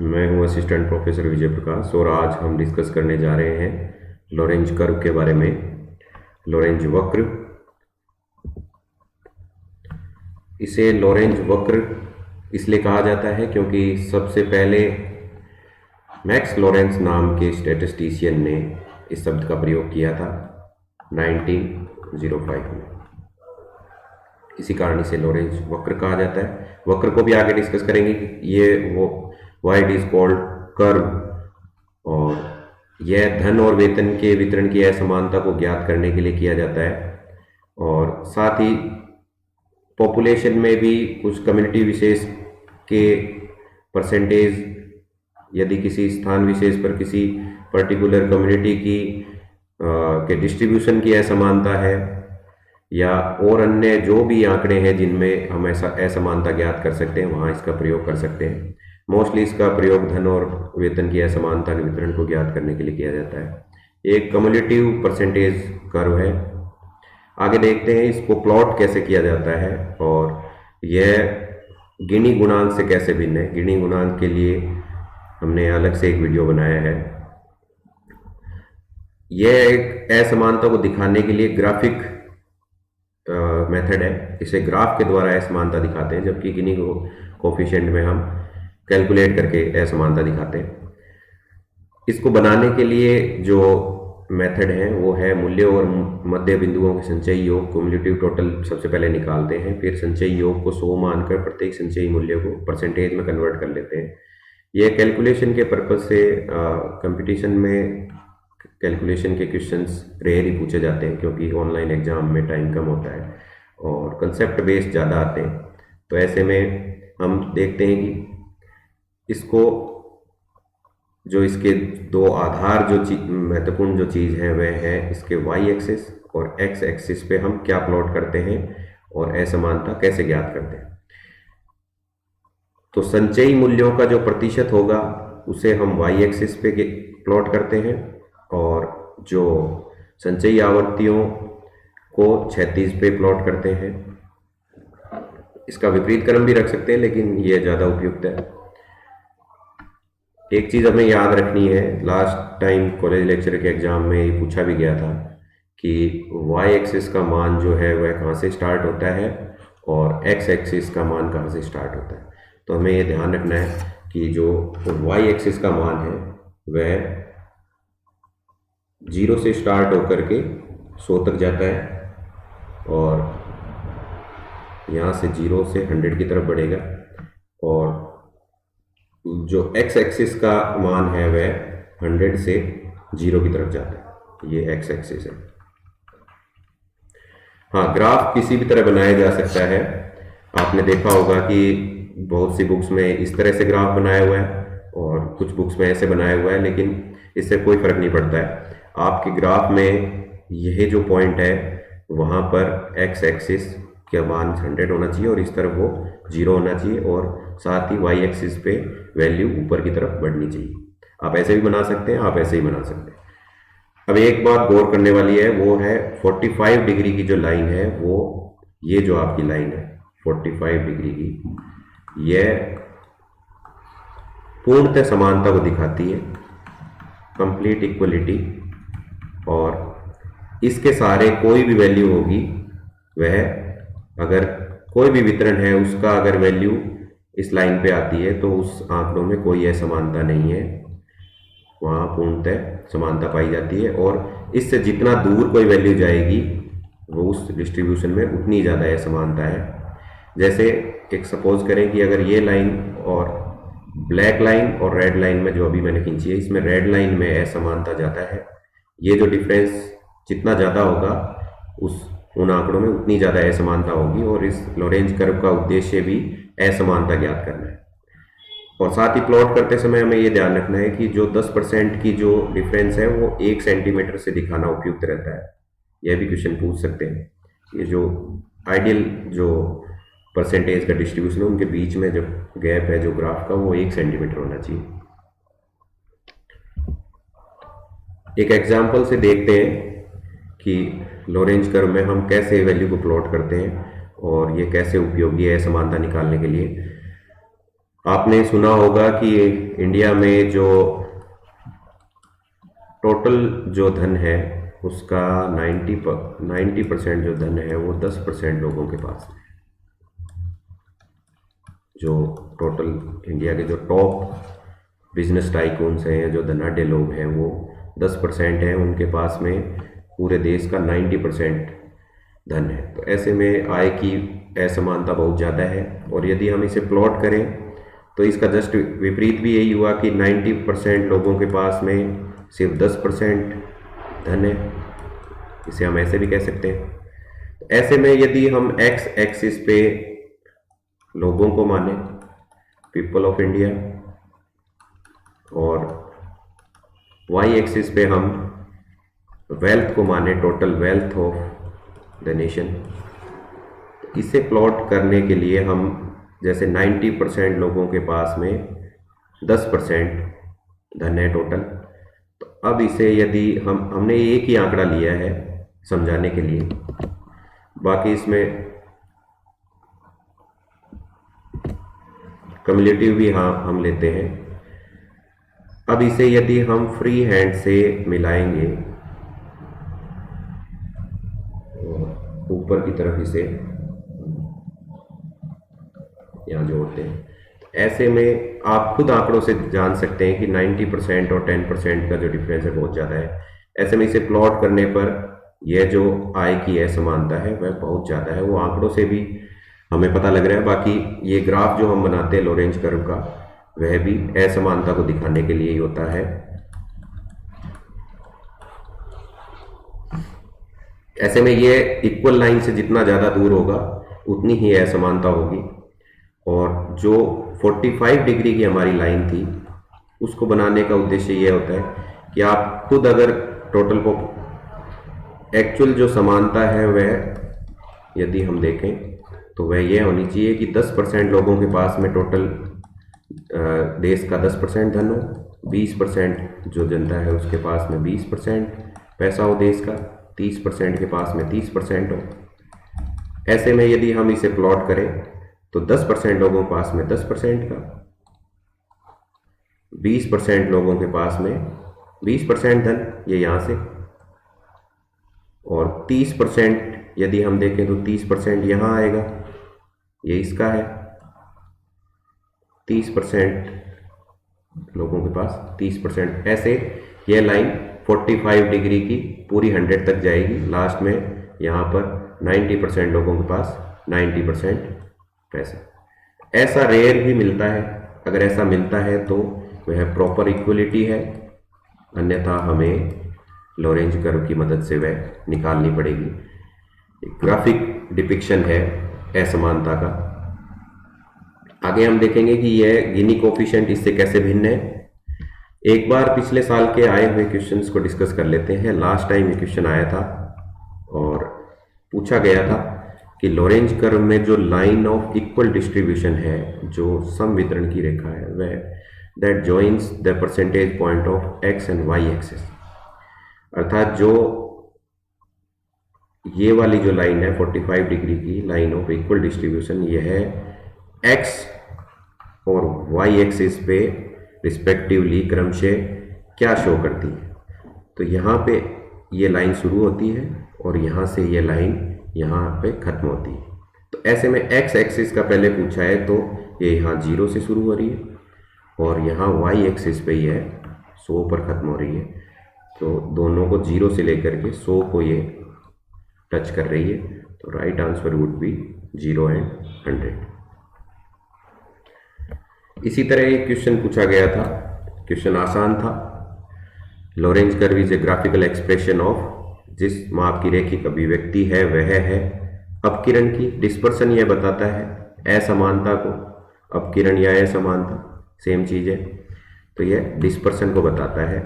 मैं हूं assistant professor Vijay Prakash और आज हम डिस्कस करने जा रहे हैं लोरेंज कर्व के बारे में। लोरेंज वक्र, इसे लोरेंज वक्र इसलिए कहा जाता है क्योंकि सबसे पहले मैक्स लोरेंज नाम के स्टैटिस्टिशियन ने इस शब्द का प्रयोग किया था 1905 में। इसी कारण इसे लोरेंज वक्र कहा जाता है। वक्र को भी आगे डिस्कस करेंगे कि ये वो why it is called curve, और यह धन और वेतन के वितरण की असमानता को ज्ञात करने के लिए किया जाता है। और साथ ही पॉपुलेशन में भी कुछ कम्युनिटी विशेष के परसेंटेज, यदि किसी स्थान विशेष पर किसी पर्टिकुलर कम्युनिटी की के डिस्ट्रीब्यूशन की असमानता है या और अन्य जो भी आंकड़े हैं जिनमें हम ऐसा असमानता ज्ञात कर सकते हैं, वहाँ इसका प्रयोग कर सकते हैं। मोस्टली इसका प्रयोग धन और वेतन की असमानता के वितरण को ज्ञात करने के लिए किया जाता है। एक कम्युलेटिव परसेंटेज कर्व है। आगे देखते हैं इसको प्लॉट कैसे किया जाता है और यह गिनी गुणांक से कैसे भिन्न है। गिनी गुणांक के लिए हमने अलग से एक वीडियो बनाया है। यह एक असमानता को दिखाने के लिए ग्राफिक मेथड है। इसे ग्राफ के द्वारा असमानता दिखाते हैं, जबकि गिनी कोफिशिएंट में हम कैलकुलेट करके असमानता दिखाते हैं। इसको बनाने के लिए जो मेथड है वो है मूल्य और मध्य बिंदुओं के संचयी योग, क्युमुलेटिव टोटल सबसे पहले निकालते हैं, फिर संचयी योग को 100 मानकर प्रत्येक संचयी मूल्य को परसेंटेज में कन्वर्ट कर लेते हैं। यह कैलकुलेशन के पर्पज से कंपटीशन में कैलकुलेशन के क्वेश्चंस रेयर ही पूछे जाते हैं, क्योंकि ऑनलाइन एग्जाम में टाइम कम होता है और कंसेप्ट बेस्ड ज़्यादा आते हैं। तो ऐसे में हम देखते हैं कि इसको जो इसके दो आधार जो महत्वपूर्ण जो चीज़ है वह है इसके वाई एक्सिस और एक्स एक्सिस पे हम क्या प्लॉट करते हैं और असमानता कैसे ज्ञात करते हैं। तो संचयी मूल्यों का जो प्रतिशत होगा उसे हम वाई एक्सिस पे प्लॉट करते हैं और जो संचयी आवृत्तियों को क्षैतिज पे प्लॉट करते हैं। इसका विपरीत क्रम भी रख सकते हैं, लेकिन यह ज़्यादा उपयुक्त है। एक चीज़ हमें याद रखनी है, लास्ट टाइम कॉलेज लेक्चर के एग्जाम में ये पूछा भी गया था कि वाई एक्सिस का मान जो है वह कहाँ से स्टार्ट होता है और एक्स एक्सिस का मान कहाँ से स्टार्ट होता है। तो हमें ये ध्यान रखना है कि जो वाई एक्सिस का मान है वह 0 से स्टार्ट होकर के 100 तक जाता है और यहाँ से 0 से 100 की तरफ बढ़ेगा, और जो एक्स एक्सिस का मान है वह 100 से 0 की तरफ जाता है। ये एक्स एक्सिस है। हाँ, ग्राफ किसी भी तरह बनाया जा सकता है। आपने देखा होगा कि बहुत सी बुक्स में इस तरह से ग्राफ बनाया हुआ है और कुछ बुक्स में ऐसे बनाया हुआ है, लेकिन इससे कोई फर्क नहीं पड़ता है। आपके ग्राफ में यह जो पॉइंट है वहाँ पर एक्स एक्सिस का मान 100 होना चाहिए और इस तरफ वो 0 होना चाहिए, और साथ ही वाई एक्सिस पे वैल्यू ऊपर की तरफ बढ़नी चाहिए। आप ऐसे भी बना सकते हैं, आप ऐसे ही बना सकते हैं। अब एक बात गौर करने वाली है, वो है 45 डिग्री की जो लाइन है, वो ये जो आपकी लाइन है 45 डिग्री की, यह पूर्णतः समानता को दिखाती है, कंप्लीट इक्वलिटी। और इसके सारे कोई भी वैल्यू होगी, वह अगर कोई भी वितरण है उसका अगर वैल्यू इस लाइन पे आती है तो उस आंकड़ों में कोई असमानता नहीं है, वहाँ पूर्णतः समानता पाई जाती है। और इससे जितना दूर कोई वैल्यू जाएगी वो उस डिस्ट्रीब्यूशन में उतनी ज़्यादा असमानता है। जैसे एक सपोज करें कि अगर ये लाइन और ब्लैक लाइन और रेड लाइन में जो अभी मैंने खींची है, इसमें रेड लाइन में असमानता ज़्यादा है। ये जो डिफरेंस जितना ज़्यादा होगा उन आंकड़ों में उतनी ज़्यादा असमानता होगी, और इस लोरेंज कर्व का उद्देश्य भी असमानता ज्ञात करना है। और साथ ही प्लॉट करते समय हमें ये ध्यान रखना है कि जो 10% की जो डिफरेंस है वो 1 सेंटीमीटर से दिखाना उपयुक्त रहता है। यह भी क्वेश्चन पूछ सकते हैं। ये जो आइडियल जो परसेंटेज का डिस्ट्रीब्यूशन है उनके बीच में जो गैप है जो ग्राफ का, वो 1 सेंटीमीटर होना चाहिए। एक एग्जाम्पल से देखते हैं कि लोरेंज कर्व में हम कैसे वैल्यू को प्लॉट करते हैं और ये कैसे उपयोगी है समानता निकालने के लिए। आपने सुना होगा कि इंडिया में जो टोटल जो धन है उसका 90% जो धन है वो 10% लोगों के पास है। जो टोटल इंडिया के जो टॉप बिजनेस टाइकून्स हैं, जो धनाढ्य लोग हैं, वो 10% हैं, उनके पास में पूरे देश का 90% धन है। तो ऐसे में आय की असमानता बहुत ज़्यादा है। और यदि हम इसे प्लॉट करें तो इसका जस्ट विपरीत भी यही हुआ कि 90% लोगों के पास में सिर्फ 10% धन है। इसे हम ऐसे भी कह सकते हैं। ऐसे में यदि हम एक्स एक्सिस पे लोगों को माने, पीपल ऑफ इंडिया, और वाई एक्सिस पे हम वेल्थ को माने, total wealth of the nation, इसे प्लॉट करने के लिए हम जैसे 90% लोगों के पास में 10% धन है टोटल। तो अब इसे यदि हमने एक ही आंकड़ा लिया है समझाने के लिए, बाकी इसमें कम्युलेटिव भी हाँ हम लेते हैं। अब इसे यदि हम फ्री हैंड से मिलाएंगे, ऊपर की तरफ इसे यहाँ जोड़ते हैं, ऐसे में आप खुद आंकड़ों से जान सकते हैं कि 90% और 10% का जो डिफरेंस है बहुत ज़्यादा है। ऐसे में इसे प्लॉट करने पर यह जो आय की असमानता है वह बहुत ज़्यादा है, वो आंकड़ों से भी हमें पता लग रहा है। बाकी ये ग्राफ जो हम बनाते हैं लोरेंज कर्व का, वह भी असमानता को दिखाने के लिए ही होता है। ऐसे में ये इक्वल लाइन से जितना ज़्यादा दूर होगा उतनी ही असमानता होगी। और जो 45 डिग्री की हमारी लाइन थी, उसको बनाने का उद्देश्य ये होता है कि आप खुद अगर टोटल को एक्चुअल जो समानता है वह यदि हम देखें तो वह यह होनी चाहिए कि 10% लोगों के पास में टोटल देश का 10% धन हो, 20% जो जनता है उसके पास में 20% पैसा हो देश का, 30% के पास में 30% हो। ऐसे में यदि हम इसे प्लॉट करें तो 10% लोगों के पास में 10% का, 20% लोगों के पास में 20% धन, ये यहाँ से, और 30% यदि हम देखें तो 30% यहाँ आएगा, ये इसका है। 30% लोगों के पास 30%, ऐसे यह लाइन 45 डिग्री की पूरी 100 तक जाएगी। लास्ट में यहाँ पर 90% लोगों के पास 90% पैसा। ऐसा रेयर ही मिलता है, अगर ऐसा मिलता है तो वह प्रॉपर इक्वलिटी है, अन्यथा हमें लोरेंज कर्व की मदद से वह निकालनी पड़ेगी। ग्राफिक डिपिक्शन है असमानता का। आगे हम देखेंगे कि यह गिनी कोफिशिएंट इससे कैसे भिन्न है। एक बार पिछले साल के आए हुए क्वेश्चंस को डिस्कस कर लेते हैं। लास्ट टाइम ये क्वेश्चन आया था और पूछा गया था कि लोरेंज कर्व में जो लाइन ऑफ इक्वल डिस्ट्रीब्यूशन है, जो सम वितरण की रेखा है, वह that joins the percentage point of X and Y axis, अर्थात जो ये वाली जो लाइन है 45 डिग्री की लाइन ऑफ इक्वल डिस्ट्रीब्यूशन, यह है एक्स और वाई एक्सिस पे रिस्पेक्टिवली क्रमशः क्या शो करती है। तो यहाँ पे ये लाइन शुरू होती है और यहाँ से ये लाइन यहाँ पे खत्म होती है। तो ऐसे में एक्स एक्सिस का पहले पूछा है तो ये यहाँ 0 से शुरू हो रही है और यहाँ वाई एक्सिस पे ये 100 पर खत्म हो रही है। तो दोनों को 0 से लेकर के 100 को ये टच कर रही है। तो right answer would be 0 and 100। इसी तरह एक क्वेश्चन पूछा गया था, क्वेश्चन आसान था। Lorentz curve is a graphical expression of, जिस माप की रैखिक अभिव्यक्ति है वह है अपकिरण की। डिस्पर्सन यह बताता है असमानता को, अपकिरण या असमानता सेम चीज़ है, तो यह डिस्पर्सन को बताता है।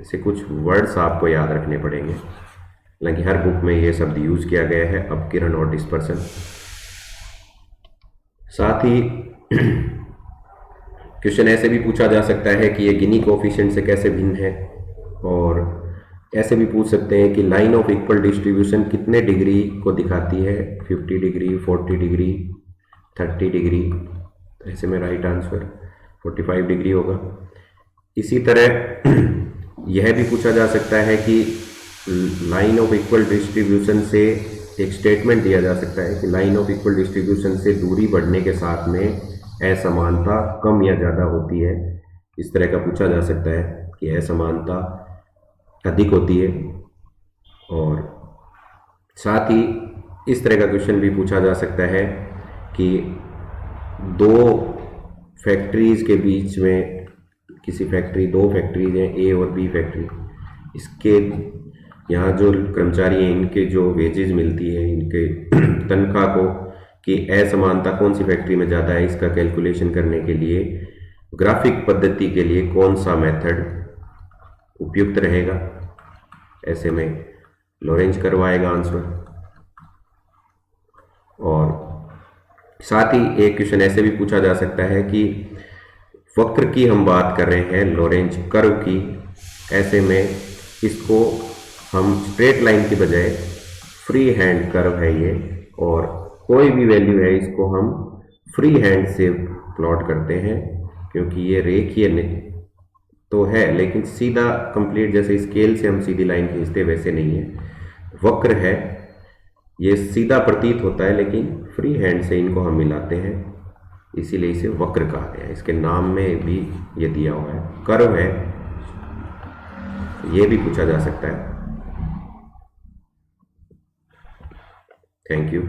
ऐसे कुछ वर्ड्स आपको याद रखने पड़ेंगे, हालांकि हर बुक में यह शब्द यूज किया गया है, अपकिरण और डिस्पर्सन। साथ ही क्वेश्चन ऐसे भी पूछा जा सकता है कि ये गिनी कोफिशिएंट से कैसे भिन्न है, और ऐसे भी पूछ सकते हैं कि लाइन ऑफ इक्वल डिस्ट्रीब्यूशन कितने डिग्री को दिखाती है, 50 डिग्री, 40 डिग्री, 30 डिग्री, तो ऐसे में राइट आंसर 45 डिग्री होगा। इसी तरह यह भी पूछा जा सकता है कि लाइन ऑफ इक्वल डिस्ट्रीब्यूशन से एक स्टेटमेंट दिया जा सकता है कि लाइन ऑफ इक्वल डिस्ट्रीब्यूशन से दूरी बढ़ने के साथ में असमानता कम या ज़्यादा होती है। इस तरह का पूछा जा सकता है कि असमानता अधिक होती है। और साथ ही इस तरह का क्वेश्चन भी पूछा जा सकता है कि दो फैक्ट्रीज के बीच में दो फैक्ट्रीज हैं, ए और बी फैक्ट्री, इसके यहाँ जो कर्मचारी हैं इनके जो वेजेस मिलती है, इनके तनख्वाह को कि असमानता कौन सी फैक्ट्री में ज़्यादा है, इसका कैलकुलेशन करने के लिए ग्राफिक पद्धति के लिए कौन सा मेथड उपयुक्त रहेगा। ऐसे में लॉरेंज कर्व आएगा आंसर। और साथ ही एक क्वेश्चन ऐसे भी पूछा जा सकता है कि वक्र की हम बात कर रहे हैं, लॉरेंज कर्व की, ऐसे में इसको हम स्ट्रेट लाइन की बजाय फ्री हैंड कर्व है ये, और कोई भी वैल्यू है इसको हम फ्री हैंड से प्लॉट करते हैं, क्योंकि ये रेखीय तो है लेकिन सीधा कंप्लीट जैसे स्केल से हम सीधी लाइन खींचते वैसे नहीं है, वक्र है, ये सीधा प्रतीत होता है लेकिन फ्री हैंड से इनको हम मिलाते हैं, इसीलिए इसे वक्र कहा गया है। इसके नाम में भी ये दिया हुआ है, कर्व है, ये भी पूछा जा सकता है। Thank you.